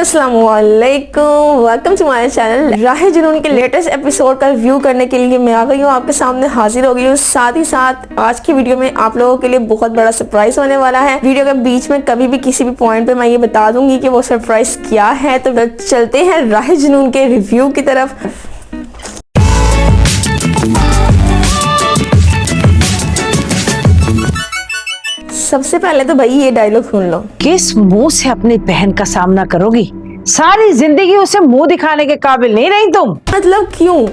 अस्सलामुअलैकुम, welcome to my channel. राह जुनून के लेटेस्ट एपिसोड का रिव्यू करने के लिए मैं आ गई हूँ, आपके सामने हाजिर हो गई हूँ। साथ ही साथ आज की वीडियो में आप लोगों के लिए बहुत बड़ा सरप्राइज होने वाला है। वीडियो के बीच में कभी भी किसी भी पॉइंट पे मैं ये बता दूंगी कि वो सरप्राइज क्या है। तो चलते हैं राह जुनून के रिव्यू की तरफ। सबसे पहले तो भाई ये डायलॉग सुन लो। किस मुंह से अपनी बहन का सामना करोगी? सारी जिंदगी उसे मुंह दिखाने के काबिल नहीं रही तुम। मतलब क्यों?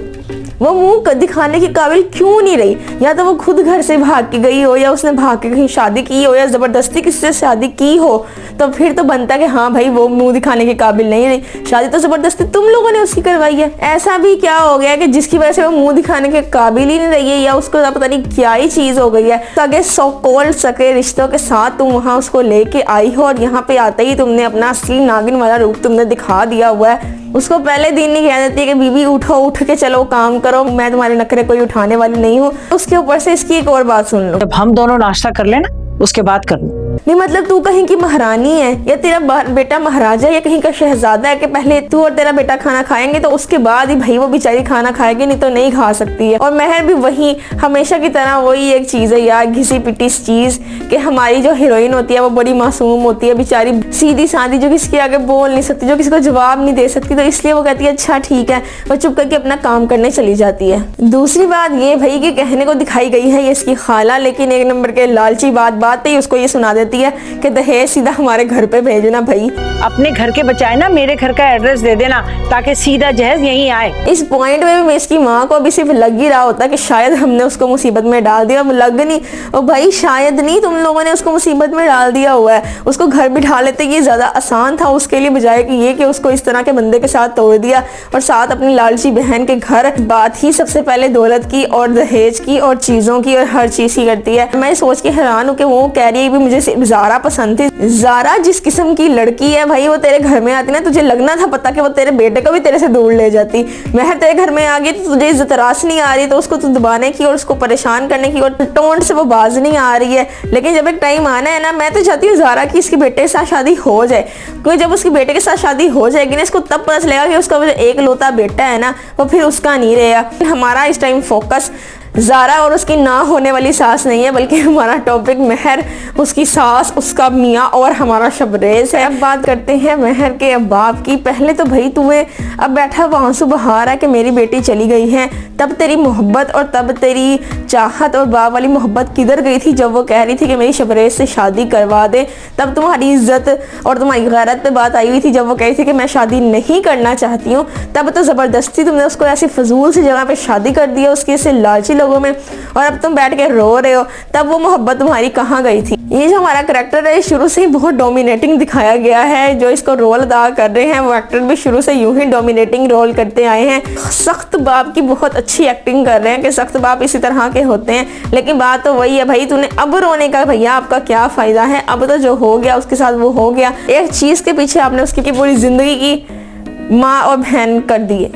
वो मुंह दिखाने के काबिल क्यों नहीं रही? या तो वो खुद घर से भाग के गई हो, या उसने भाग के कहीं शादी की हो, या जबरदस्ती किसी से शादी की हो, तो फिर तो बनता कि हाँ भाई वो मुंह दिखाने के काबिल नहीं रही। शादी तो जबरदस्ती तुम लोगों ने उसकी करवाई है। ऐसा भी क्या हो गया कि जिसकी वजह से वो मुंह दिखाने के काबिल ही नहीं रही है, या उसको पता नहीं क्या ही चीज हो गई है। सगे सो कॉल्ड सके रिश्तों के साथ तुम वहां उसको लेके आई हो, और यहाँ पे आते ही तुमने अपना असली नागिन वाला रूप तुमने दिखा दिया हुआ है। उसको पहले दिन नहीं कह देती कि बीबी उठो, उठ के चलो काम करो, मैं तुम्हारे नखरे कोई उठाने वाली नहीं हूँ। उसके ऊपर से इसकी एक और बात सुन लो। जब हम दोनों नाश्ता कर लेना उसके बाद कर लो। नहीं मतलब तू कहीं की महारानी है, या तेरा बेटा महाराजा, या कहीं का शहजादा है कि पहले तू और तेरा बेटा खाना खाएंगे तो उसके बाद ही भाई वो बेचारी खाना खाएगी, नहीं तो नहीं खा सकती है। और महर भी वही हमेशा की तरह वही एक चीज है यार, घिसी पिटी चीज कि हमारी जो हीरोइन होती है वो बड़ी मासूम होती है, बेचारी सीधी सादी, जो किसी के आगे बोल नहीं सकती, जो किसी को जवाब नहीं दे सकती, तो इसलिए वो कहती है अच्छा ठीक है, वो चुप करके अपना काम करने चली जाती है। दूसरी बात ये भाई कि कहने को दिखाई गई है ये इसकी खाला, लेकिन एक नंबर के लालची बात ही उसको ये सुना देती है कि दहेज सीधा हमारे घर पे भेजना। भाई अपने घर के बचाए ना मेरे घर का एड्रेस दे देना ताकि सीधा जहेज यहीं आए। इस पॉइंट में भी इसकी माँ को अभी सिर्फ लग ही रहा होता कि शायद हमने उसको मुसीबत में डाल दिया। लग नहीं, और भाई शायद नहीं, तुम लोगों ने उसको मुसीबत में डाल दिया हुआ है। उसको घर बिठा लेते ये ज्यादा आसान था उसके लिए, बजाय कि ये कि उसको इस तरह के बंदे के साथ तोड़ दिया और साथ अपनी लालची बहन के घर। बात ही सबसे पहले दौलत की और दहेज की और चीजों की और हर चीज की करती है। मैं सोच के हैरान हूँ कि वो कह रही है भी मुझे सिर्फ ज़ारा पसंद थी। ज़ारा जिस किस्म की लड़की है भाई, वो तेरे घर में आती ना, तुझे लगना था पता कि वो तेरे बेटे को भी तेरे से दूर ले जाती। महर तेरे घर में आ गई तो तुझे इज्जत रास नहीं आ रही, तो उसको तू दबाने की और उसको परेशान करने की और टोंट से वो बाज नहीं आ रही है। लेकिन जब एक टाइम आना है ना, मैं तो चाहती हूँ ज़ारा की इसके बेटे के साथ शादी हो जाए, क्योंकि जब उसके बेटे के साथ शादी हो जाएगी ना, इसको तब पता चलेगा कि उसका जो एक लौता बेटा है ना वो फिर उसका नहीं रहेगा। हमारा इस टाइम फोकस ज़ारा और उसकी ना होने वाली सास नहीं है, बल्कि हमारा टॉपिक महर, उसकी सास, उसका मियाँ और हमारा शबरेज है। अब बात करते हैं महर के बाप की। पहले तो भाई तुम्हें अब बैठा आंसू बहा रहा है कि मेरी बेटी चली गई है, तब तेरी मोहब्बत और तब तेरी चाहत और बाप वाली मोहब्बत किधर गई थी जब वो कह रही थी कि मेरी शबरेज से शादी करवा दे? तब तुम्हारी इज्जत और तुम्हारी गैरत पे बात आई हुई थी जब वो कही थी कि मैं शादी नहीं करना चाहती हूँ। तब तो ज़बरदस्ती तुमने उसको ऐसी फजूल सी जगह पे शादी कर दी है उसके से लालची लोगों में, और अब तुम बैठ के रो रहे हो। तब वो मोहब्बत तुम्हारी कहाँ गई थी? ये जो हमारा करैक्टर है शुरू से ही बहुत डोमिनेटिंग दिखाया गया है। जो इसको रोल अदा कर रहे हैं वो एक्टर भी शुरू से यूं ही डोमिनेटिंग रोल करते आए हैं। सख्त बाप की बहुत अच्छी एक्टिंग कर रहे हैं कि सख्त बाप इसी तरह के होते हैं। लेकिन बात तो वही है भाई, तूने अब रोने का भैया आपका क्या फायदा है? अब तो जो हो गया उसके साथ वो हो गया। एक चीज के पीछे आपने उसकी पूरी जिंदगी की माँ और बहन कर दी है।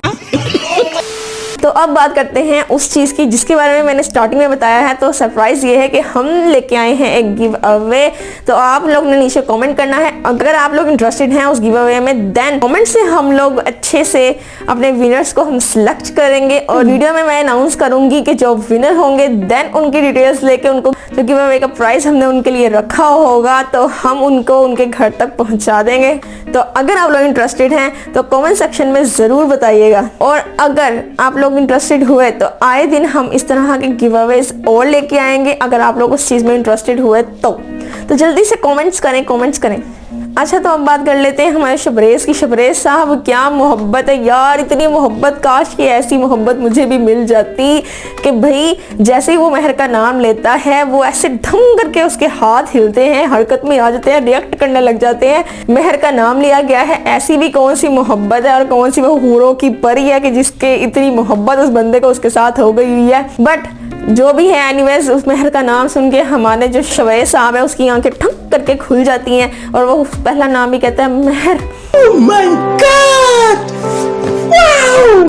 तो अब बात करते हैं उस चीज़ की जिसके बारे में मैंने स्टार्टिंग में बताया है। तो सरप्राइज़ ये है कि हम लेके आए हैं एक गिव अवे। तो आप लोग ने नीचे कमेंट करना है अगर आप लोग इंटरेस्टेड हैं उस गिव अवे में। देन कमेंट से हम लोग अच्छे से अपने विनर्स को हम सिलेक्ट करेंगे, और वीडियो में मैं अनाउंस करूंगी कि जो विनर होंगे देन उनकी डिटेल्स लेके उनको जो गिव अवे का प्राइस हमने उनके लिए रखा होगा तो हम उनको उनके घर तक पहुँचा देंगे। तो अगर आप लोग इंटरेस्टेड हैं तो कॉमेंट सेक्शन में ज़रूर बताइएगा, और अगर आप लोग इंटरेस्टेड हुए तो आए दिन हम इस तरह के गिव अवेज और लेके आएंगे। अगर आप लोग उस चीज में इंटरेस्टेड हुए तो जल्दी से कमेंट्स करें। अच्छा तो अब बात कर लेते हैं हमारे शबरेज की। शबरेज साहब क्या मोहब्बत है यार, इतनी मोहब्बत, काश कि ऐसी मोहब्बत मुझे भी मिल जाती कि भाई जैसे ही वो महर का नाम लेता है वो ऐसे धम करके उसके हाथ हिलते हैं, हरकत में आ जाते हैं, रिएक्ट करने लग जाते हैं। महर का नाम लिया गया है, ऐसी भी कौन सी मोहब्बत है और कौन सी वो हूरों की परी है कि जिसके इतनी मोहब्बत उस बंदे को उसके साथ हो गई हुई है। बट जो भी है एनीवेज, उस महर का नाम सुन के हमारे जो शबरेज साहब है उसकी आंखें ठक करके खुल जाती हैं और वो पहला नाम ही कहता है महर। Oh my God! Wow!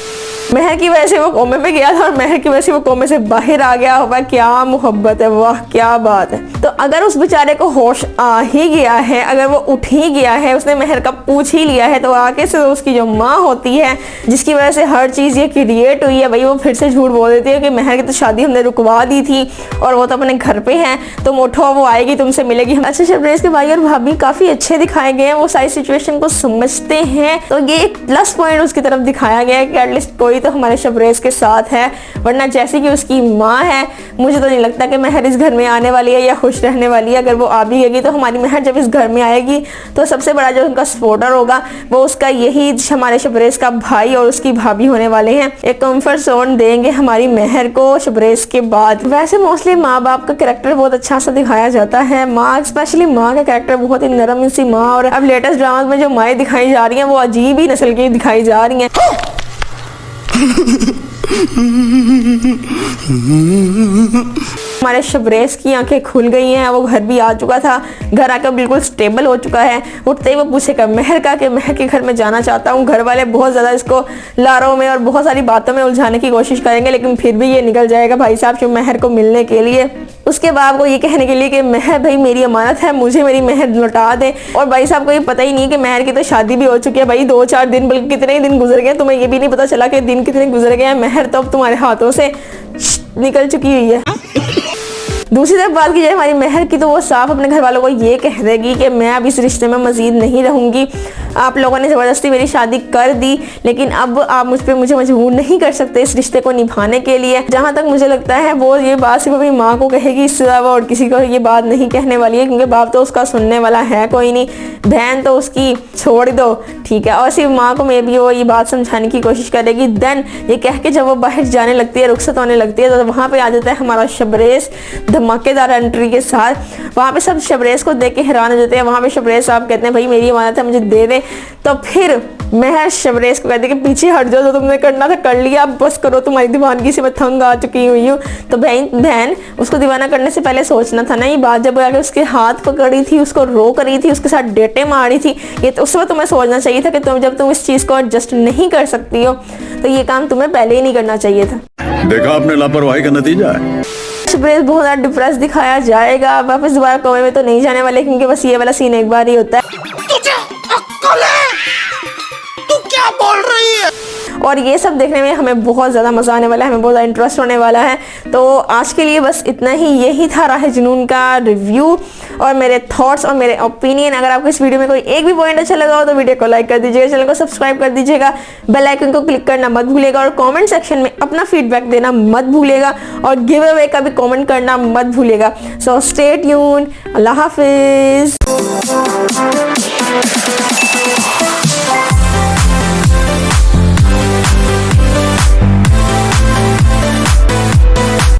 महर की वजह से वो कोमे पे गया था और महर की वजह से वो कोमे से बाहर आ गया होगा। क्या मोहब्बत है, वाह क्या बात है। तो अगर उस बेचारे को होश आ ही गया है, अगर वो उठ ही गया है, उसने महर का पूछ ही लिया है, तो आगे से उसकी जो माँ होती है जिसकी वजह से हर चीज़ ये क्रिएट हुई है, भाई वो फिर से झूठ बोल देती है कि महर की तो शादी हमने रुकवा दी थी और वो तो अपने घर पे हैं, तुम उठो वो आएगी तुमसे मिलेगी। अच्छा शबरेज के भाई और भाभी काफ़ी अच्छे दिखाए गए हैं, वो सारी सिचुएशन को समझते हैं, तो ये एक प्लस पॉइंट उसकी तरफ दिखाया गया है कि एटलीस्ट कोई तो हमारे शबरेज के साथ है। वरना जैसे कि उसकी माँ है, मुझे तो नहीं लगता कि महर इस घर में आने वाली है या खुश रहने वाली है। अगर वो आ भी गई तो हमारी महर जब इस घर में आएगी तो सबसे बड़ा जो उनका सपोर्टर होगा वो उसका यही हमारे शबरेज का भाई और उसकी भाभी होने वाले हैं। एक कंफर्ट जोन देंगे हमारी महर को शबरेज के बाद। वैसे मोस्टली माँ बाप का कैरेक्टर बहुत अच्छा सा दिखाया जाता है। माँ स्पेशली माँ का कैरेक्टर बहुत ही नरम सी माँ, और अब लेटेस्ट ड्रामा में जो माएँ दिखाई जा रही हैं वो अजीब ही नस्ल की दिखाई जा रही हैं। हमारे शबरेज की आंखें खुल गई हैं, वो घर भी आ चुका था, घर आकर बिल्कुल स्टेबल हो चुका है। उठते ही वो पूछेगा महर का कि महर के घर में जाना चाहता हूँ। घर वाले बहुत ज़्यादा इसको लारों में और बहुत सारी बातों में उलझाने की कोशिश करेंगे, लेकिन फिर भी ये निकल जाएगा भाई साहब से महर को मिलने के लिए, उसके बाप को ये कहने के लिए कि महर भाई मेरी अमानत है, मुझे मेरी महर लौटा दे। और भाई साहब को ये पता ही नहीं कि महर की तो शादी भी हो चुकी है भाई, 2-4 दिन बल्कि कितने ही दिन गुजर गए, तुम्हें ये भी नहीं पता चला कि दिन कितने गुजर गए हैं। महर तो अब तुम्हारे हाथों से निकल चुकी हुई है। दूसरी तरफ बात की जाए हमारी महर की, तो वो साफ अपने घर वालों को ये कह देगी कि मैं अब इस रिश्ते में मजीद नहीं रहूंगी, आप लोगों ने ज़बरदस्ती मेरी शादी कर दी, लेकिन अब आप मुझे मजबूर नहीं कर सकते इस रिश्ते को निभाने के लिए। जहाँ तक मुझे लगता है वो ये बात सिर्फ अपनी माँ को कहेगी, इससे अलावा और किसी को ये बात नहीं कहने वाली है, क्योंकि बाप तो उसका सुनने वाला है कोई नहीं, बहन तो उसकी छोड़ दो, ठीक है। और सिर्फ माँ को मे भी वो ये बात समझाने की कोशिश करेगी। देन ये कह के जब वो बाहर जाने लगती है, रुखसत होने लगती है, तो वहाँ पे आ जाता है हमारा शबरेज धमाकेदार एंट्री के साथ। वहाँ पे सब शबरेज को देख के हैरान हो जाते हैं। वहाँ पे शबरेज साहब कहते हैं भाई मेरी अमानत है, मुझे दे दे। तो फिर महर शबरेज को कहती है कि पीछे हट जाओ, जो तुमने करना था कर लिया, अब बस करो, तुम्हारी दीवानगी से मैं तंग आ चुकी हुई हूँ। तो बहन उसको दीवाना करने से पहले सोचना था ना ये बात, जब आके उसके हाथ पकड़ी थी, उसको रोक रही थी, उसके साथ डेटे मारी थी, ये तो उस वक्त तुम्हें सोचना चाहिए था कि जब तुम इस चीज़ को एडजस्ट नहीं कर सकती हो तो ये काम तुम्हें पहले ही नहीं करना चाहिए था। देखा आपने लापरवाही का नतीजा है। शबरेज बहुत ज़्यादा डिप्रेस दिखाया जाएगा, वापस दोबारा कोमे में तो नहीं जाने वाले, क्योंकि बस ये वाला सीन एक बार ही होता है। तुझे अक्ल है? तू क्या बोल रही है? और ये सब देखने में हमें बहुत ज़्यादा मज़ा आने वाला है, हमें बहुत ज़्यादा इंटरेस्ट होने वाला है। तो आज के लिए बस इतना ही, यही था राह जुनून का रिव्यू और मेरे थॉट्स और मेरे ओपिनियन। अगर आपको इस वीडियो में कोई एक भी पॉइंट अच्छा लगा हो तो वीडियो को लाइक कर दीजिएगा, चैनल को सब्सक्राइब कर दीजिएगा, बेल आइकन को क्लिक करना मत भूलिएगा और कमेंट सेक्शन में अपना फीडबैक देना मत भूलिएगा और गिव अवे का भी कमेंट करना मत भूलिएगा। सो स्टे ट्यून्ड, अल्लाह हाफिज़।